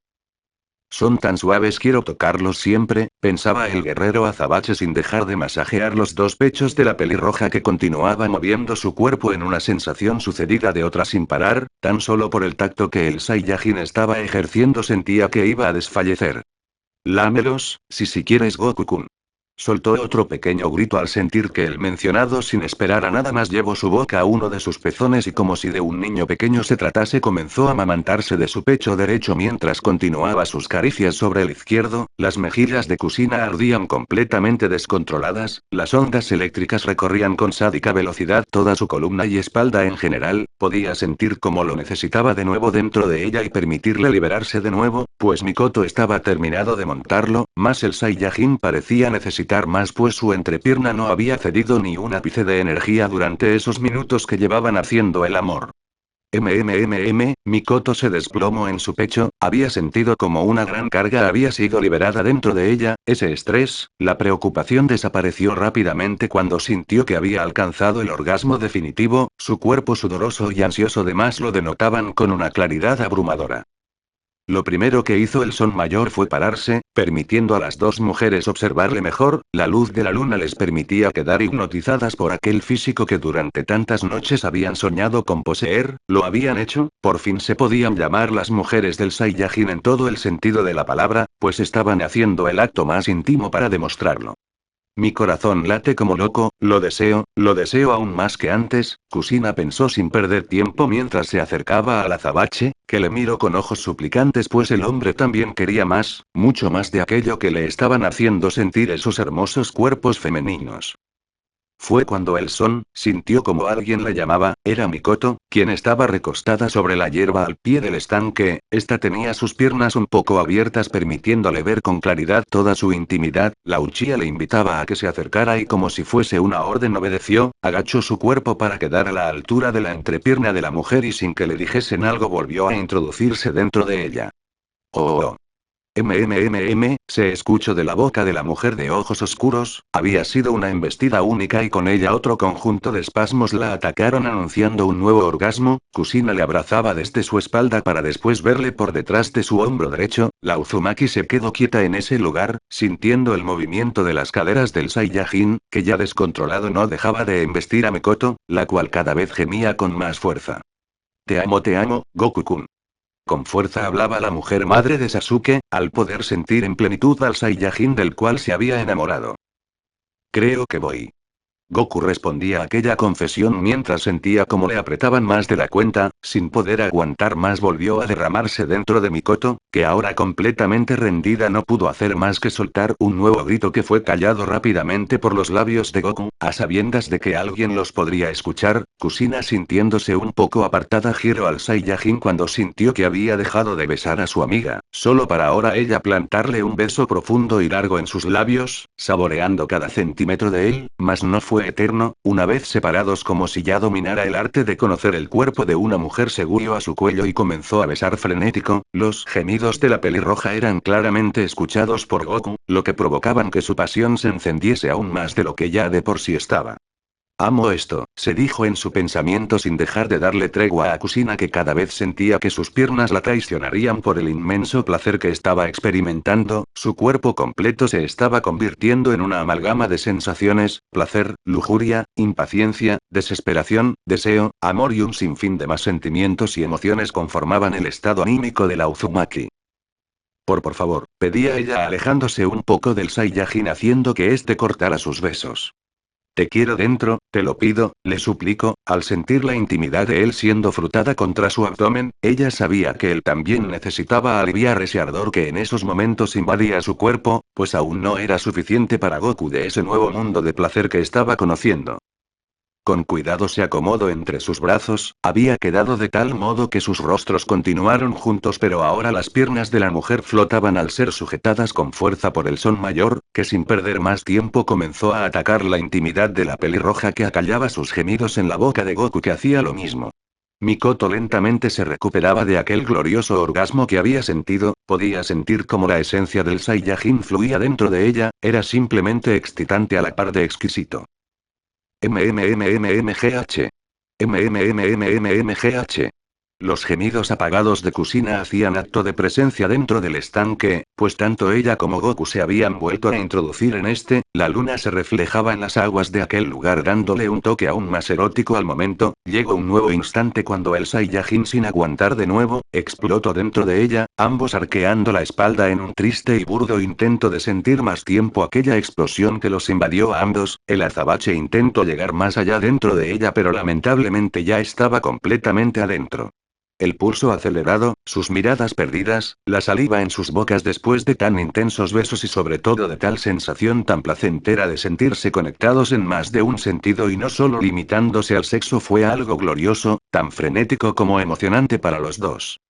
Son tan suaves, quiero tocarlos siempre, pensaba el guerrero azabache sin dejar de masajear los dos pechos de la pelirroja que continuaba moviendo su cuerpo en una sensación sucedida de otra sin parar, tan solo por el tacto que el Saiyajin estaba ejerciendo sentía que iba a desfallecer. Lámelos, si quieres Goku-kun. Soltó otro pequeño grito al sentir que el mencionado sin esperar a nada más llevó su boca a uno de sus pezones y como si de un niño pequeño se tratase comenzó a amamantarse de su pecho derecho mientras continuaba sus caricias sobre el izquierdo, las mejillas de Kusina ardían completamente descontroladas, las ondas eléctricas recorrían con sádica velocidad toda su columna y espalda en general, podía sentir como lo necesitaba de nuevo dentro de ella y permitirle liberarse de nuevo, pues Mikoto estaba terminado de montarlo, más el Saiyajin parecía necesitar más pues su entrepierna no había cedido ni un ápice de energía durante esos minutos que llevaban haciendo el amor. Mikoto se desplomó en su pecho, había sentido como una gran carga había sido liberada dentro de ella, ese estrés, la preocupación desapareció rápidamente cuando sintió que había alcanzado el orgasmo definitivo, su cuerpo sudoroso y ansioso de más lo denotaban con una claridad abrumadora. Lo primero que hizo el Son Mayor fue pararse, permitiendo a las dos mujeres observarle mejor, la luz de la luna les permitía quedar hipnotizadas por aquel físico que durante tantas noches habían soñado con poseer, lo habían hecho, por fin se podían llamar las mujeres del Saiyajin en todo el sentido de la palabra, pues estaban haciendo el acto más íntimo para demostrarlo. Mi corazón late como loco, lo deseo aún más que antes, Kusina pensó sin perder tiempo mientras se acercaba al azabache, que le miró con ojos suplicantes pues el hombre también quería más, mucho más de aquello que le estaban haciendo sentir esos hermosos cuerpos femeninos. Fue cuando el Son sintió como alguien le llamaba, era Mikoto, quien estaba recostada sobre la hierba al pie del estanque, esta tenía sus piernas un poco abiertas permitiéndole ver con claridad toda su intimidad, la Uchiha le invitaba a que se acercara y como si fuese una orden obedeció, agachó su cuerpo para quedar a la altura de la entrepierna de la mujer y sin que le dijesen algo volvió a introducirse dentro de ella. Oh. Se escuchó de la boca de la mujer de ojos oscuros, había sido una embestida única y con ella otro conjunto de espasmos la atacaron anunciando un nuevo orgasmo, Kusina le abrazaba desde su espalda para después verle por detrás de su hombro derecho, la Uzumaki se quedó quieta en ese lugar, sintiendo el movimiento de las caderas del Saiyajin, que ya descontrolado no dejaba de embestir a Mikoto, la cual cada vez gemía con más fuerza. Te amo, Goku-kun. Con fuerza hablaba la mujer madre de Sasuke, al poder sentir en plenitud al Saiyajin del cual se había enamorado. Creo que voy. Goku respondía a aquella confesión mientras sentía como le apretaban más de la cuenta, sin poder aguantar más volvió a derramarse dentro de Mikoto, que ahora completamente rendida no pudo hacer más que soltar un nuevo grito que fue callado rápidamente por los labios de Goku, a sabiendas de que alguien los podría escuchar, Kusina sintiéndose un poco apartada giró al Saiyajin cuando sintió que había dejado de besar a su amiga, solo para ahora ella plantarle un beso profundo y largo en sus labios, saboreando cada centímetro de él, mas no fue eterno, una vez separados como si ya dominara el arte de conocer el cuerpo de una mujer seguro a su cuello y comenzó a besar frenético, los gemidos de la pelirroja eran claramente escuchados por Goku, lo que provocaban que su pasión se encendiese aún más de lo que ya de por sí estaba. Amo esto, se dijo en su pensamiento sin dejar de darle tregua a Kusina, que cada vez sentía que sus piernas la traicionarían por el inmenso placer que estaba experimentando. Su cuerpo completo se estaba convirtiendo en una amalgama de sensaciones: placer, lujuria, impaciencia, desesperación, deseo, amor y un sinfín de más sentimientos y emociones conformaban el estado anímico de la Uzumaki. Por favor, pedía ella, alejándose un poco del Saiyajin haciendo que éste cortara sus besos. Te quiero dentro, te lo pido, le suplicó. Al sentir la intimidad de él siendo frutada contra su abdomen, ella sabía que él también necesitaba aliviar ese ardor que en esos momentos invadía su cuerpo, pues aún no era suficiente para Goku de ese nuevo mundo de placer que estaba conociendo. Con cuidado se acomodó entre sus brazos, había quedado de tal modo que sus rostros continuaron juntos, pero ahora las piernas de la mujer flotaban al ser sujetadas con fuerza por el Son Mayor, que sin perder más tiempo comenzó a atacar la intimidad de la pelirroja, que acallaba sus gemidos en la boca de Goku, que hacía lo mismo. Mikoto lentamente se recuperaba de aquel glorioso orgasmo que había sentido, podía sentir cómo la esencia del Saiyajin fluía dentro de ella, era simplemente excitante a la par de exquisito. MMMMMGH. MMMMMGH. Los gemidos apagados de Kusina hacían acto de presencia dentro del estanque, pues tanto ella como Goku se habían vuelto a introducir en este. La luna se reflejaba en las aguas de aquel lugar dándole un toque aún más erótico al momento. Llegó un nuevo instante cuando el Saiyajin, sin aguantar de nuevo, explotó dentro de ella, ambos arqueando la espalda en un triste y burdo intento de sentir más tiempo aquella explosión que los invadió a ambos. El azabache intentó llegar más allá dentro de ella, pero lamentablemente ya estaba completamente adentro. El pulso acelerado, sus miradas perdidas, la saliva en sus bocas después de tan intensos besos y sobre todo de tal sensación tan placentera de sentirse conectados en más de un sentido y no solo limitándose al sexo, fue algo glorioso, tan frenético como emocionante para los dos.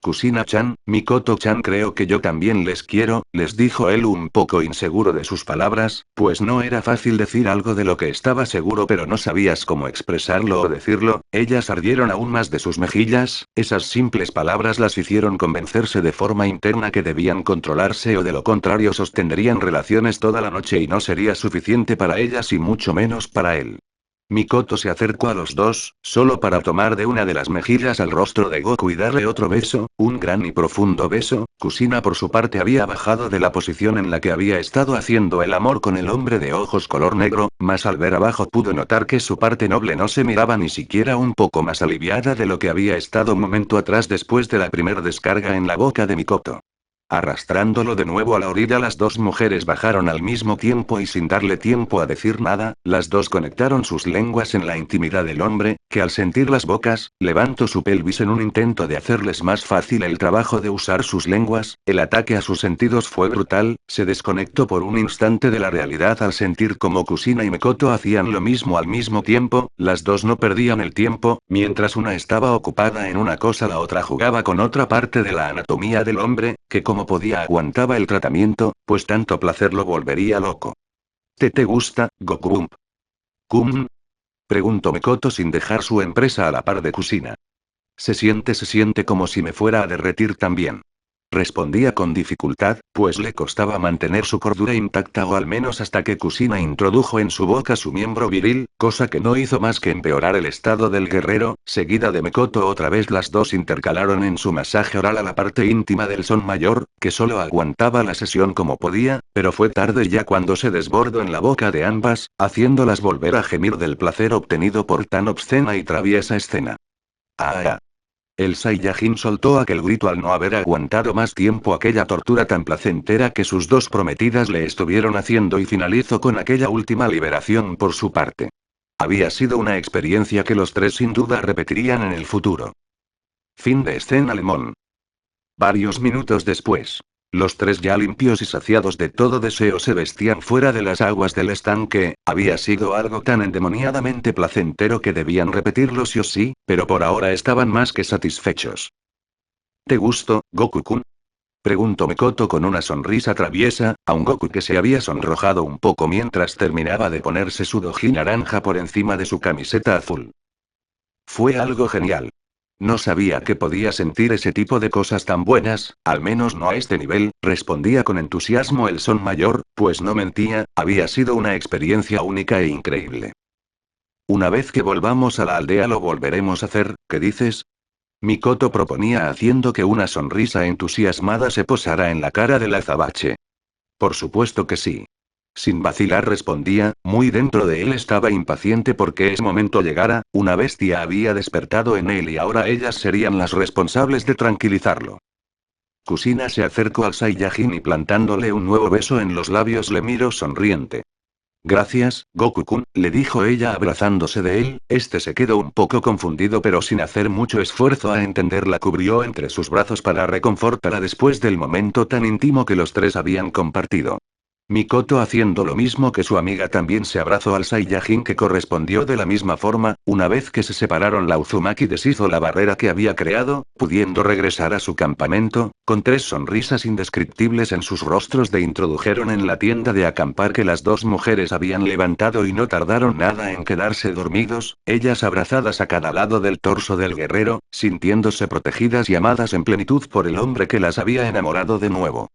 Kusina-chan, Mikoto-chan, creo que yo también les quiero, les dijo él un poco inseguro de sus palabras, pues no era fácil decir algo de lo que estaba seguro pero no sabías cómo expresarlo o decirlo. Ellas ardieron aún más de sus mejillas, esas simples palabras las hicieron convencerse de forma interna que debían controlarse o de lo contrario sostendrían relaciones toda la noche y no sería suficiente para ellas y mucho menos para él. Mikoto se acercó a los dos, solo para tomar de una de las mejillas al rostro de Goku y darle otro beso, un gran y profundo beso. Kusina por su parte había bajado de la posición en la que había estado haciendo el amor con el hombre de ojos color negro, mas al ver abajo pudo notar que su parte noble no se miraba ni siquiera un poco más aliviada de lo que había estado un momento atrás después de la primer descarga en la boca de Mikoto. Arrastrándolo de nuevo a la orilla, las dos mujeres bajaron al mismo tiempo y sin darle tiempo a decir nada, las dos conectaron sus lenguas en la intimidad del hombre, que al sentir las bocas, levantó su pelvis en un intento de hacerles más fácil el trabajo de usar sus lenguas. El ataque a sus sentidos fue brutal, se desconectó por un instante de la realidad al sentir como Kusina y Mikoto hacían lo mismo al mismo tiempo. Las dos no perdían el tiempo, mientras una estaba ocupada en una cosa la otra jugaba con otra parte de la anatomía del hombre, que como podía aguantaba el tratamiento, pues tanto placer lo volvería loco. ¿Te gusta, Goku? ¿Cum? Preguntó Mikoto sin dejar su empresa a la par de Kusina. Se siente como si me fuera a derretir también. Respondía con dificultad, pues le costaba mantener su cordura intacta, o al menos hasta que Kusina introdujo en su boca su miembro viril, cosa que no hizo más que empeorar el estado del guerrero. Seguida de Mikoto otra vez las dos intercalaron en su masaje oral a la parte íntima del Son Mayor, que solo aguantaba la sesión como podía, pero fue tarde ya cuando se desbordó en la boca de ambas, haciéndolas volver a gemir del placer obtenido por tan obscena y traviesa escena. ¡Ah! El Saiyajin soltó aquel grito al no haber aguantado más tiempo aquella tortura tan placentera que sus dos prometidas le estuvieron haciendo, y finalizó con aquella última liberación por su parte. Había sido una experiencia que los tres sin duda repetirían en el futuro. Fin de escena Lemon. Varios minutos después. Los tres, ya limpios y saciados de todo deseo, se vestían fuera de las aguas del estanque. Había sido algo tan endemoniadamente placentero que debían repetirlo sí o sí, pero por ahora estaban más que satisfechos. ¿Te gustó, Goku-kun? Preguntó Mikoto con una sonrisa traviesa, a un Goku que se había sonrojado un poco mientras terminaba de ponerse su doji naranja por encima de su camiseta azul. Fue algo genial. No sabía que podía sentir ese tipo de cosas tan buenas, al menos no a este nivel, respondía con entusiasmo el Son Mayor, pues no mentía, había sido una experiencia única e increíble. Una vez que volvamos a la aldea lo volveremos a hacer, ¿qué dices? Mikoto proponía haciendo que una sonrisa entusiasmada se posara en la cara del azabache. Por supuesto que sí. Sin vacilar respondía, muy dentro de él estaba impaciente porque ese momento llegara, una bestia había despertado en él y ahora ellas serían las responsables de tranquilizarlo. Kusina se acercó al Saiyajin y plantándole un nuevo beso en los labios le miró sonriente. Gracias, Goku-kun, le dijo ella abrazándose de él, este se quedó un poco confundido pero sin hacer mucho esfuerzo a entender la cubrió entre sus brazos para reconfortarla después del momento tan íntimo que los tres habían compartido. Mikoto haciendo lo mismo que su amiga también se abrazó al Saiyajin que correspondió de la misma forma, una vez que se separaron la Uzumaki deshizo la barrera que había creado, pudiendo regresar a su campamento, con tres sonrisas indescriptibles en sus rostros de introdujeron en la tienda de acampar que las dos mujeres habían levantado y no tardaron nada en quedarse dormidos, ellas abrazadas a cada lado del torso del guerrero, sintiéndose protegidas y amadas en plenitud por el hombre que las había enamorado de nuevo.